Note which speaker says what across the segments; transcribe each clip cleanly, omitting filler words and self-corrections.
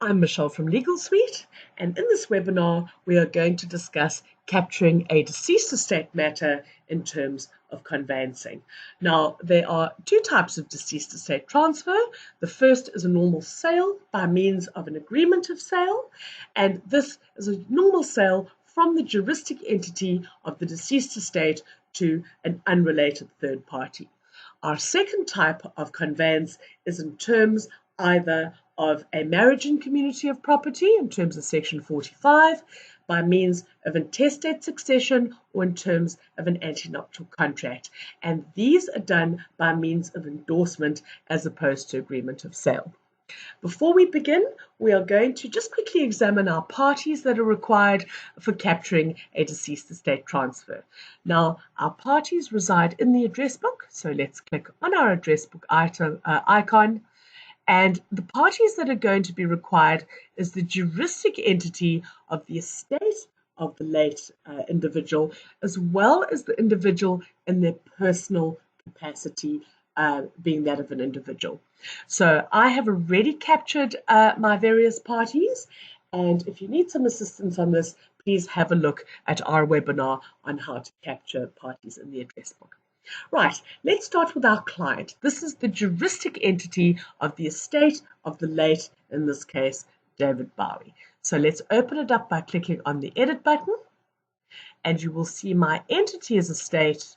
Speaker 1: I'm Michelle from LegalSuite, and in this webinar, we are going to discuss capturing a deceased estate matter in terms of conveyancing. Now, there are two types of deceased estate transfer. The first is a normal sale by means of an agreement of sale, and this is a normal sale from the juristic entity of the deceased estate to an unrelated third party. Our second type of conveyance is in terms either of a marriage and community of property in terms of Section 45, by means of intestate succession, or in terms of an antenuptial contract. And these are done by means of endorsement as opposed to agreement of sale. Before we begin, we are going to just quickly examine our parties that are required for capturing a deceased estate transfer. Now, our parties reside in the address book, so let's click on our address book icon. And the parties that are going to be required is the juristic entity of the estate of the late individual, as well as the individual in their personal capacity, being that of an individual. So I have already captured my various parties, and if you need some assistance on this, please have a look at our webinar on how to capture parties in the address book. Right, let's start with our client. This is the juristic entity of the estate of the late, in this case, David Bowie. So let's open it up by clicking on the edit button, and you will see my entity is estate,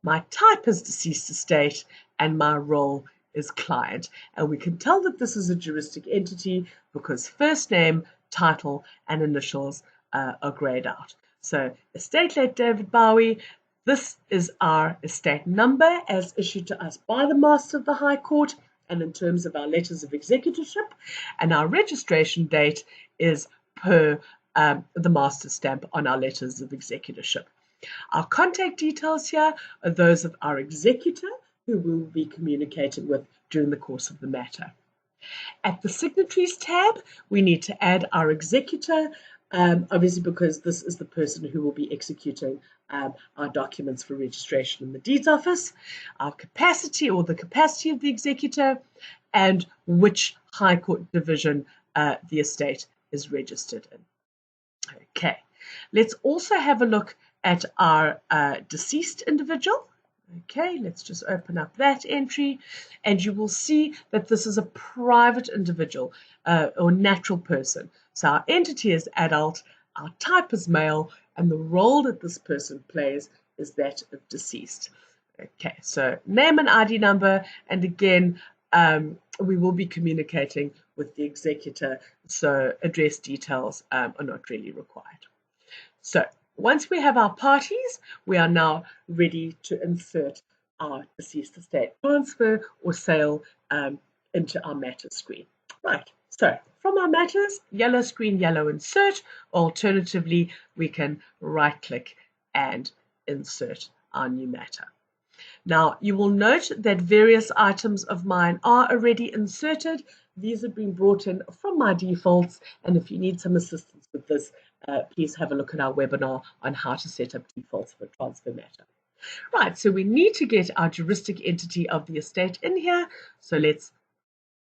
Speaker 1: my type is deceased estate, and my role is client. And we can tell that this is a juristic entity because first name, title, and initials are grayed out. So estate late David Bowie. This is our estate number as issued to us by the Master of the High Court and in terms of our letters of executorship. And our registration date is per the master stamp on our letters of executorship. Our contact details here are those of our executor who we will be communicating with during the course of the matter. At the Signatories tab, we need to add our executor, obviously because this is the person who will be executing our documents for registration in the deeds office, our capacity or the capacity of the executor, and which High Court division the estate is registered in. Okay, let's also have a look at our deceased individual. Okay, let's just open up that entry, and you will see that this is a private individual or natural person. So our entity is adult, our type is male, and the role that this person plays is that of deceased. Okay, so name and ID number, and again, we will be communicating with the executor, so address details are not really required. So once we have our parties, we are now ready to insert our deceased estate transfer or sale into our matter screen. Right, so from our matters, yellow screen, yellow insert. Alternatively, we can right click and insert our new matter. Now, you will note that various items of mine are already inserted. These have been brought in from my defaults, and if you need some assistance with this, please have a look at our webinar on how to set up defaults for a transfer matter. Right, so we need to get our juristic entity of the estate in here. So let's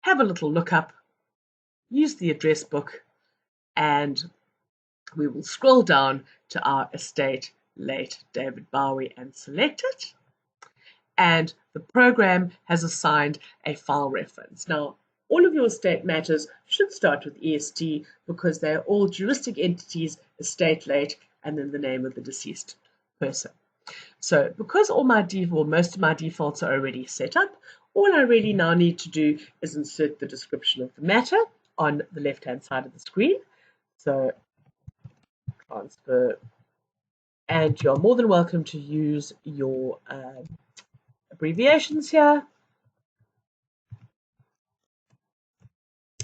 Speaker 1: have a little look up, use the address book, and we will scroll down to our estate late David Bowie and select it. And the program has assigned a file reference. Now, all of your estate matters should start with EST because they're all juristic entities, estate late, and then the name of the deceased person. So because most of my defaults are already set up, all I really now need to do is insert the description of the matter on the left-hand side of the screen. So transfer, and you're more than welcome to use your abbreviations here.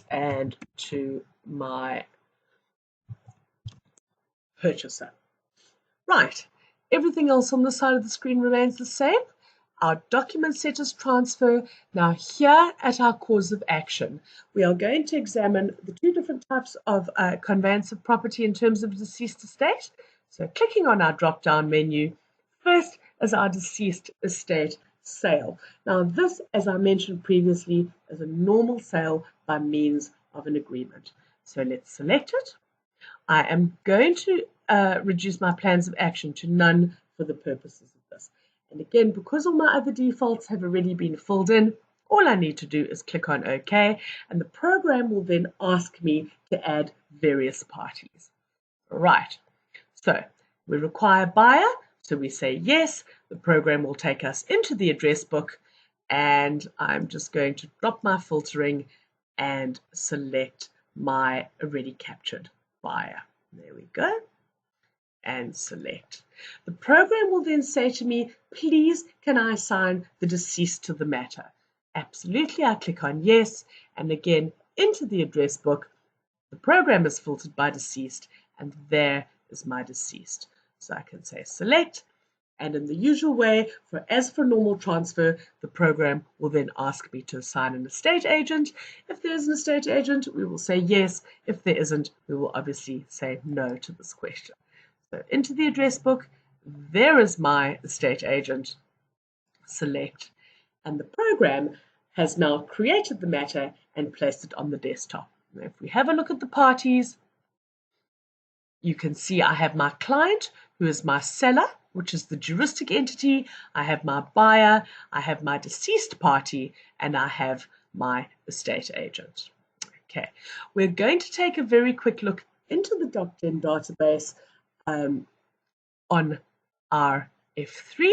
Speaker 1: And to my purchaser. Right, everything else on the side of the screen remains the same. Our document setters transfer. Now here at our cause of action, we are going to examine the two different types of conveyance of property in terms of deceased estate. So clicking on our drop-down menu, first is our deceased estate sale. Now this, as I mentioned previously, is a normal sale by means of an agreement. So let's select it. I am going to reduce my plans of action to none for the purposes of this. And again, because all my other defaults have already been filled in, all I need to do is click on OK, and the program will then ask me to add various parties. Right, so we require buyer, so we say yes. The program will take us into the address book, and I'm just going to drop my filtering and select my already captured buyer. There we go, and select. The program will then say to me, please, can I assign the deceased to the matter? Absolutely, I click on yes, and again, into the address book, the program is filtered by deceased, and there is my deceased. So I can say select, and in the usual way, as for normal transfer, the program will then ask me to assign an estate agent. If there is an estate agent, we will say yes. If there isn't, we will obviously say no to this question. So into the address book, there is my estate agent, select, and the program has now created the matter and placed it on the desktop. Now, if we have a look at the parties, you can see I have my client, who is my seller, which is the juristic entity. I have my buyer, I have my deceased party, and I have my estate agent. Okay, we're going to take a very quick look into the DocGen database on our F3,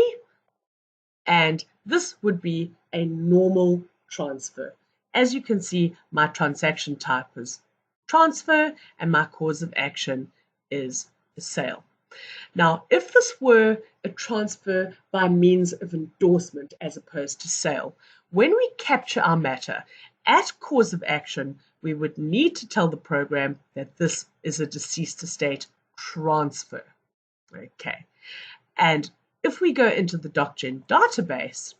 Speaker 1: and this would be a normal transfer. As you can see, my transaction type is transfer, and my cause of action is a sale. Now, if this were a transfer by means of endorsement as opposed to sale, when we capture our matter at cause of action, we would need to tell the program that this is a deceased estate transfer. Okay, and if we go into the DocGen database,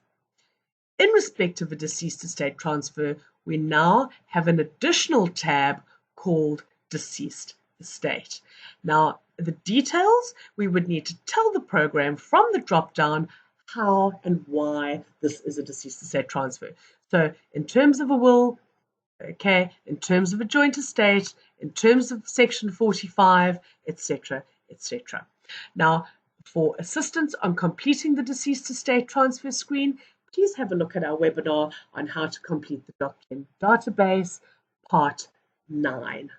Speaker 1: in respect of a deceased estate transfer, we now have an additional tab called deceased estate. Now, the details, we would need to tell the program from the drop-down how and why this is a deceased estate transfer. So in terms of a will, okay, in terms of a joint estate, in terms of section 45, etc., etc. Now, for assistance on completing the deceased estate transfer screen, please have a look at our webinar on how to complete the DocGen database, part 9.